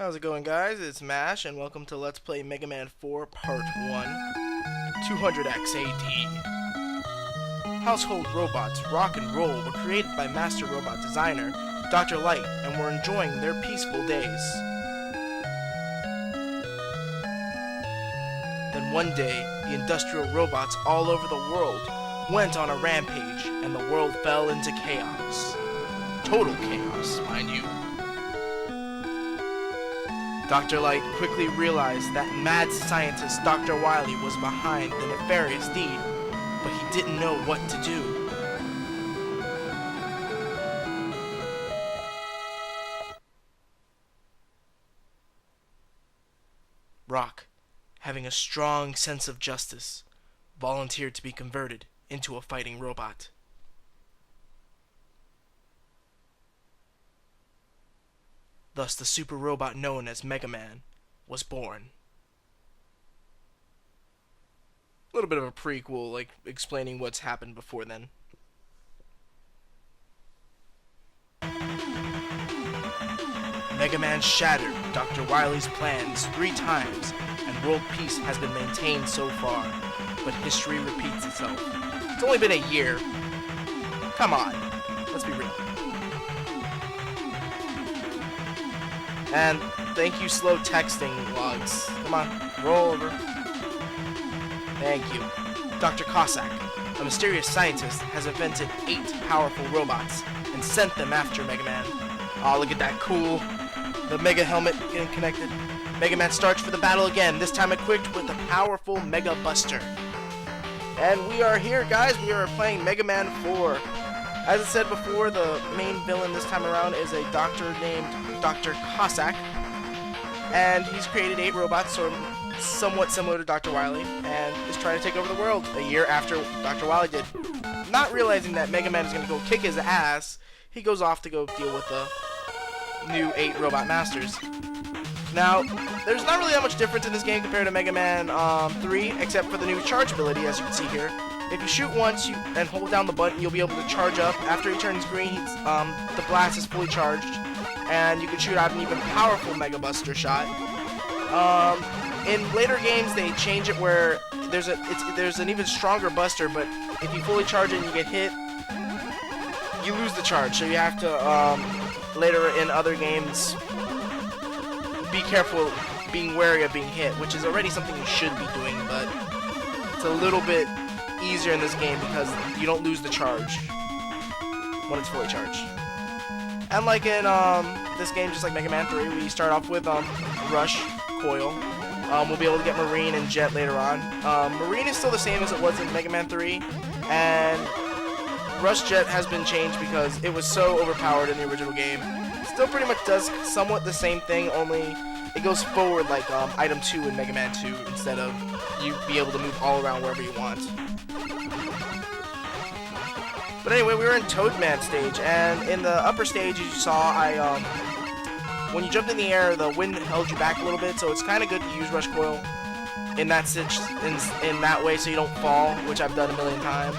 How's it going, guys? It's Mash, and welcome to Let's Play Mega Man 4 Part 1, 200X AD. Household robots Rock and Roll were created by master robot designer Dr. Light and were enjoying their peaceful days. Then one day, the industrial robots all over the world went on a rampage, and the world fell into chaos. Total chaos, mind you. Dr. Light quickly realized that mad scientist Dr. Wily was behind the nefarious deed, but he didn't know what to do. Rock, having a strong sense of justice, volunteered to be converted into a fighting robot. Thus, the super robot known as Mega Man was born. A little bit of a prequel, like explaining what's happened before then. Mega Man shattered Dr. Wily's plans 3 times, and world peace has been maintained so far, but history repeats itself. It's only been a year. Come on, let's be real. And thank you, slow texting logs. Come on, roll over. Thank you. Dr. Cossack, a mysterious scientist, has invented 8 powerful robots and sent them after Mega Man. Oh, look at that cool. The Mega Helmet getting connected. Mega Man starts for the battle again, this time equipped with the powerful Mega Buster. And we are here, guys. We are playing Mega Man 4. As I said before, the main villain this time around is a doctor named Dr. Cossack, and he's created 8 robots, somewhat similar to Dr. Wily, and is trying to take over the world a year after Dr. Wily did. Not realizing that Mega Man is going to go kick his ass, he goes off to go deal with the new 8 robot masters. Now, there's not really that much difference in this game compared to Mega Man 3, except for the new charge ability, as you can see here. If you shoot once and hold down the button, you'll be able to charge up. After he turns green, the blast is fully charged, and you can shoot out an even powerful Mega Buster shot. In later games, they change it where there's an even stronger Buster, but if you fully charge it and you get hit, you lose the charge. So you have to later in other games be careful, being wary of being hit, which is already something you should be doing, but it's a little bit easier in this game because you don't lose the charge when it's fully charged. And like in this game, just like Mega Man 3, we start off with Rush, Coil. We'll be able to get Marine and Jet later on. Marine is still the same as it was in Mega Man 3, and Rush Jet has been changed because it was so overpowered in the original game. Still pretty much does somewhat the same thing, only it goes forward like Item 2 in Mega Man 2 instead of you be able to move all around wherever you want. But anyway, we were in Toadman stage, and in the upper stage, as you saw, when you jumped in the air, the wind held you back a little bit, so it's kind of good to use Rush Coil in that way so you don't fall, which I've done a million times.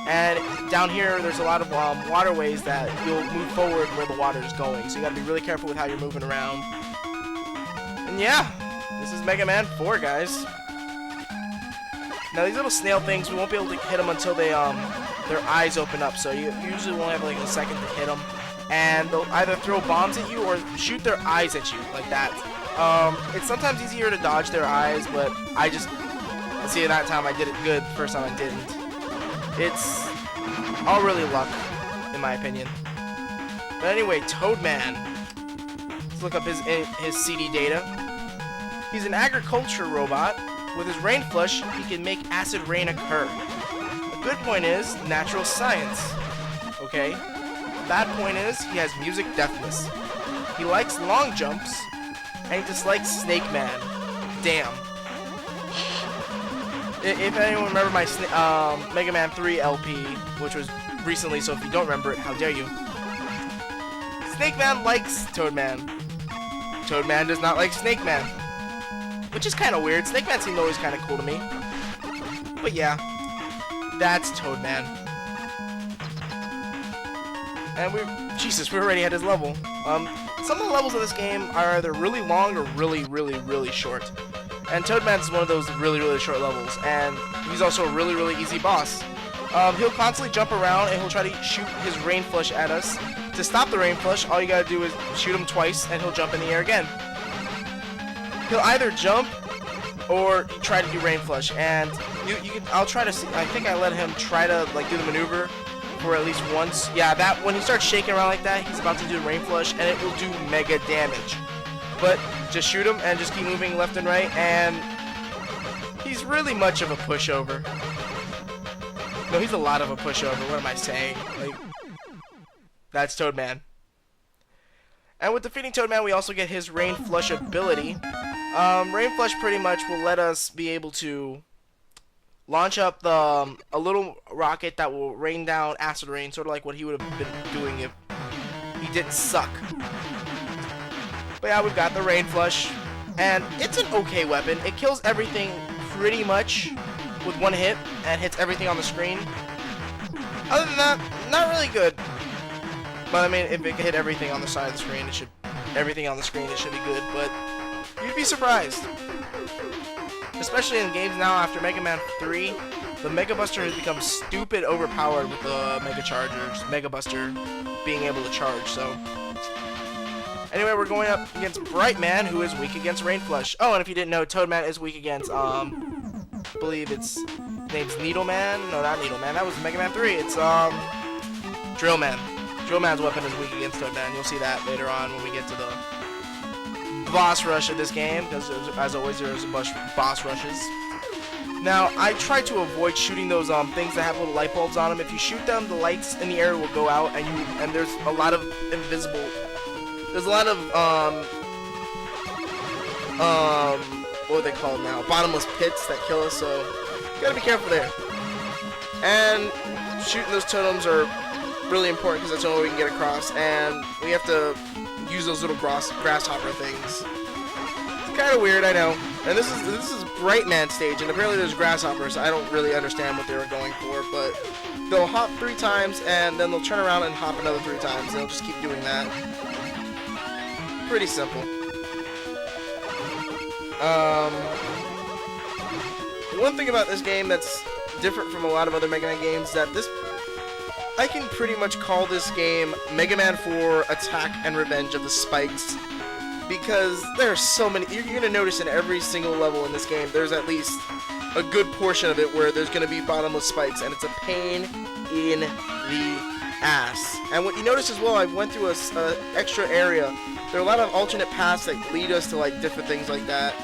And down here, there's a lot of waterways that you'll move forward where the water is going, so you gotta be really careful with how you're moving around. And yeah, this is Mega Man 4, guys. Now these little snail things, we won't be able to hit them until they their eyes open up, so you usually won't have like a second to hit them. And they'll either throw bombs at you or shoot their eyes at you, like that. It's sometimes easier to dodge their eyes, but see, that time I did it good, first time I didn't. It's all really luck, in my opinion. But anyway, Toadman. Let's look up his CD data. He's an agriculture robot. With his rain flush, he can make acid rain occur. The good point is natural science. Okay? The bad point is he has music deafness. He likes long jumps, and he dislikes Snake Man. Damn. If anyone remember my Mega Man 3 LP, which was recently, so if you don't remember it, how dare you? Snake Man likes Toadman. Toadman does not like Snake Man. Which is kind of weird. Snake Man seemed always kind of cool to me. But yeah, that's Toadman. And Jesus, we're already at his level. some of the levels of this game are either really long or really short. And Toadman's is one of those really short levels, and he's also a really easy boss. He'll constantly jump around and he'll try to shoot his rain flush at us. To stop the rain flush, all you gotta do is shoot him twice and he'll jump in the air again. He'll either jump or try to do rain flush, and I'll try to see. I think I let him try to like do the maneuver for at least once. Yeah, that when he starts shaking around like that, he's about to do the rain flush, and it will do mega damage. But just shoot him and just keep moving left and right, and he's really much of a pushover. No, he's a lot of a pushover. What am I saying? Like, that's Toadman. And with defeating Toadman, we also get his Rain Flush ability. Rain Flush pretty much will let us be able to launch up a little rocket that will rain down acid rain, sort of like what he would have been doing if he didn't suck. But yeah, we've got the Rain Flush, and it's an okay weapon. It kills everything pretty much with one hit and hits everything on the screen. Other than that, not really good. But I mean, if it can hit everything on the side of the screen, it should be good, but you'd be surprised. Especially in games now after Mega Man 3, the Mega Buster has become stupid overpowered with the Mega Chargers, Mega Buster being able to charge, so. Anyway, we're going up against Bright Man, who is weak against Rain Flush. Oh, and if you didn't know, Toadman is weak against, I believe it's, name's Needle Man? No, not Needle Man, that was Mega Man 3, it's, Drill Man. Drill Man's weapon is weak against Toadman. You'll see that later on when we get to the boss rush of this game, because as always there's a bunch of boss rushes. Now, I try to avoid shooting those things that have little light bulbs on them. If you shoot them, the lights in the air will go out, and there's a lot of invisible. There's a lot of what are they called now? Bottomless pits that kill us. So you gotta be careful there. And shooting those totems are really important because that's the only way we can get across, and we have to use those little grasshopper things. It's kind of weird, I know. And this is Bright Man stage, and apparently there's grasshoppers. I don't really understand what they were going for, but they'll hop 3 times, and then they'll turn around and hop another 3 times, and they'll just keep doing that. Pretty simple. One thing about this game that's different from a lot of other Mega Man games that I can pretty much call this game Mega Man 4 Attack and Revenge of the Spikes, because there are so many. You're going to notice in every single level in this game, there's at least a good portion of it where there's going to be bottomless spikes, and it's a pain in the ass. And what you notice as well, I went through a extra area. There are a lot of alternate paths that lead us to like different things like that,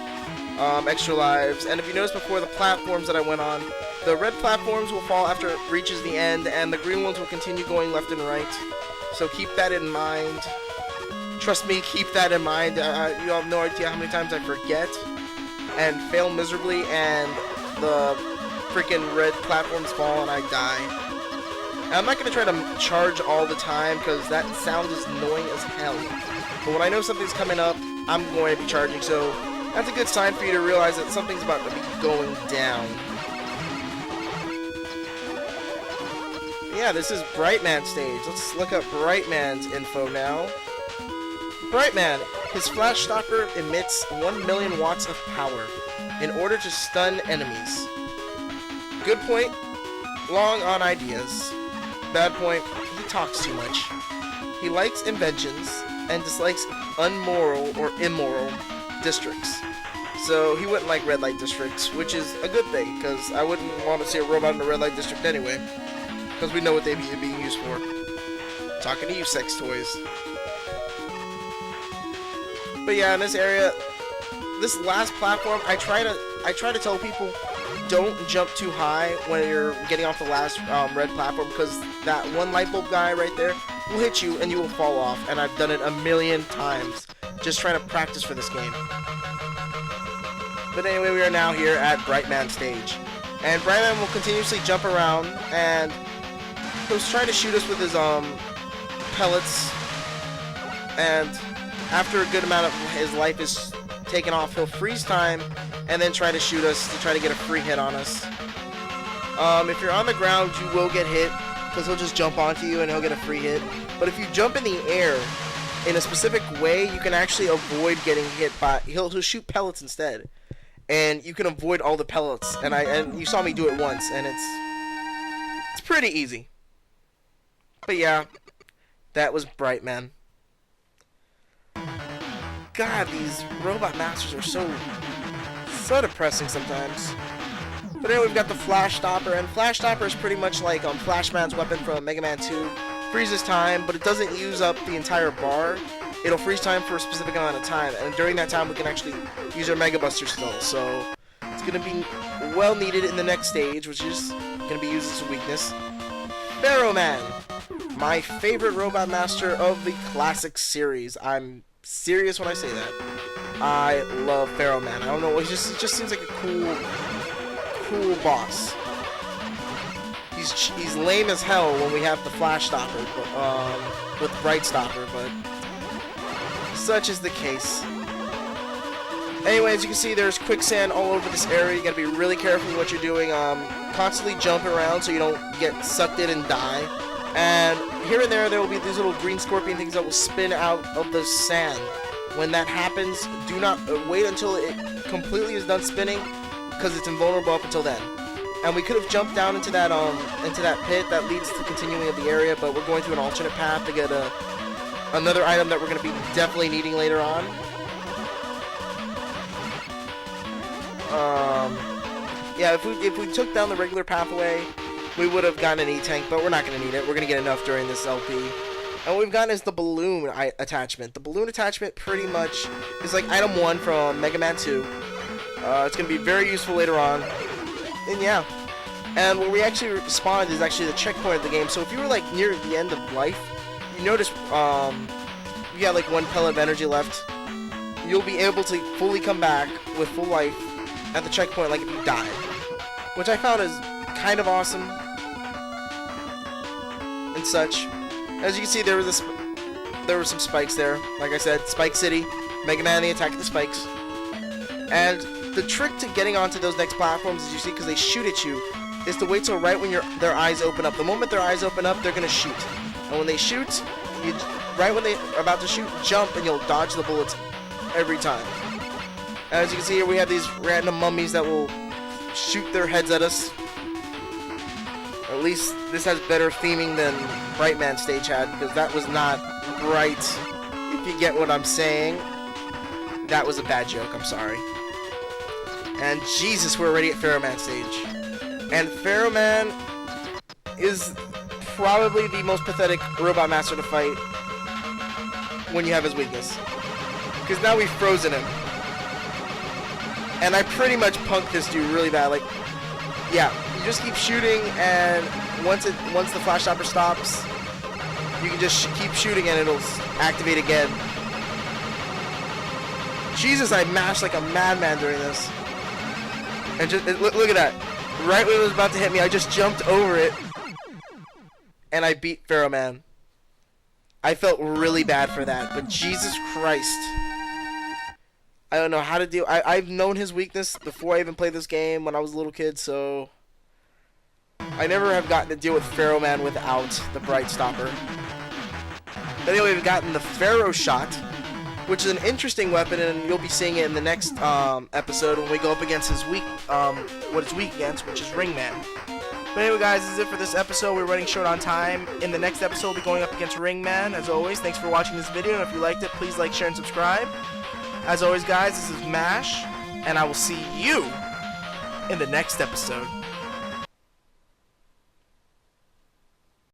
extra lives. And if you notice before, the platforms that I went on, the red platforms will fall after it reaches the end, and the green ones will continue going left and right. So keep that in mind. Trust me, keep that in mind. You have no idea how many times I forget and fail miserably, and the freaking red platforms fall and I die. And I'm not going to try to charge all the time because that sound is annoying as hell. But when I know something's coming up, I'm going to be charging, so that's a good sign for you to realize that something's about to be going down. Yeah, this is Bright Man stage. Let's look up Bright Man's info now. Bright Man, his flash stalker emits 1 million watts of power in order to stun enemies. Good point, long on ideas. Bad point, he talks too much. He likes inventions and dislikes unmoral or immoral districts. So he wouldn't like red light districts, which is a good thing, because I wouldn't want to see a robot in a red light district anyway. Because we know what they're being used for. Talking to you, sex toys. But yeah, in this area, this last platform, I try to tell people, don't jump too high when you're getting off the last red platform, because that one light bulb guy right there will hit you and you will fall off. And I've done it a million times, just trying to practice for this game. But anyway, we are now here at Bright Man stage, and Bright Man will continuously jump around, and he'll try to shoot us with his pellets, and after a good amount of his life is taken off, he'll freeze time and then try to shoot us to try to get a free hit on us. If you're on the ground, you will get hit because he'll just jump onto you and he'll get a free hit. But if you jump in the air, in a specific way, you can actually avoid getting hit by... He'll shoot pellets instead. And you can avoid all the pellets. And you saw me do it once, and it's pretty easy. But yeah, that was Brightman. God, these robot masters are so depressing sometimes. But anyway, we've got the Flash Stopper, and Flash Stopper is pretty much like Flashman's weapon from Mega Man 2. Freezes time, but it doesn't use up the entire bar. It'll freeze time for a specific amount of time, and during that time we can actually use our Mega Buster still. So it's going to be well needed in the next stage, which is going to be used as a weakness. Pharaoh Man, my favorite robot master of the classic series. I'm serious when I say that. I love Pharaoh Man. I don't know, it just seems like a cool boss. He's lame as hell when we have the Flash Stopper, with Bright Stopper, but such is the case. Anyway, as you can see, there's quicksand all over this area. You gotta be really careful with what you're doing. Constantly jump around so you don't get sucked in and die. And here and there will be these little green scorpion things that will spin out of the sand. When that happens, do not wait until it completely is done spinning, because it's invulnerable up until then. And we could have jumped down into that pit that leads to the continuing of the area, but we're going through an alternate path to get another item that we're going to be definitely needing later on. Yeah, if we took down the regular pathway, we would have gotten an E-Tank, but we're not going to need it. We're going to get enough during this LP. And what we've gotten is the balloon attachment. The balloon attachment pretty much is like item 1 from Mega Man 2. It's going to be very useful later on. And yeah. And where we actually spawned is actually the checkpoint of the game. So if you were like near the end of life, you notice you got like 1 pellet of energy left. You'll be able to fully come back with full life at the checkpoint like if you died. Which I found is kind of awesome. And such. As you can see, there were some spikes there. Like I said, Spike City, Mega Man, the attack of the spikes. And the trick to getting onto those next platforms, as you see, because they shoot at you, is to wait till right when their eyes open up. The moment their eyes open up, they're gonna shoot. And when they shoot, right when they're about to shoot, jump, and you'll dodge the bullets every time. As you can see here, we have these random mummies that will shoot their heads at us. Or at least this has better theming than Brightman stage had, because that was not bright. If you get what I'm saying, that was a bad joke. I'm sorry. And Jesus, we're already at Pharaoh Man stage. And Pharaoh Man is probably the most pathetic robot master to fight when you have his weakness. Because now we've frozen him. And I pretty much punked this dude really bad. Like, yeah, you just keep shooting, and once the Flash Stopper stops, you can just keep shooting and it'll activate again. Jesus, I mashed like a madman during this. And just look at that. Right when it was about to hit me, I just jumped over it, and I beat Pharaoh Man. I felt really bad for that, but Jesus Christ. I don't know how to deal. I've known his weakness before I even played this game when I was a little kid, so I never have gotten to deal with Pharaoh Man without the Bright Stopper. But anyway, we've gotten the Pharaoh Shot, which is an interesting weapon, and you'll be seeing it in the next episode when we go up against his what it's weak against, which is Ring Man. But anyway, guys, this is it for this episode. We're running short on time. In the next episode, we'll be going up against Ring Man. As always, thanks for watching this video, and if you liked it, please like, share, and subscribe. As always, guys, this is Mash, and I will see you in the next episode.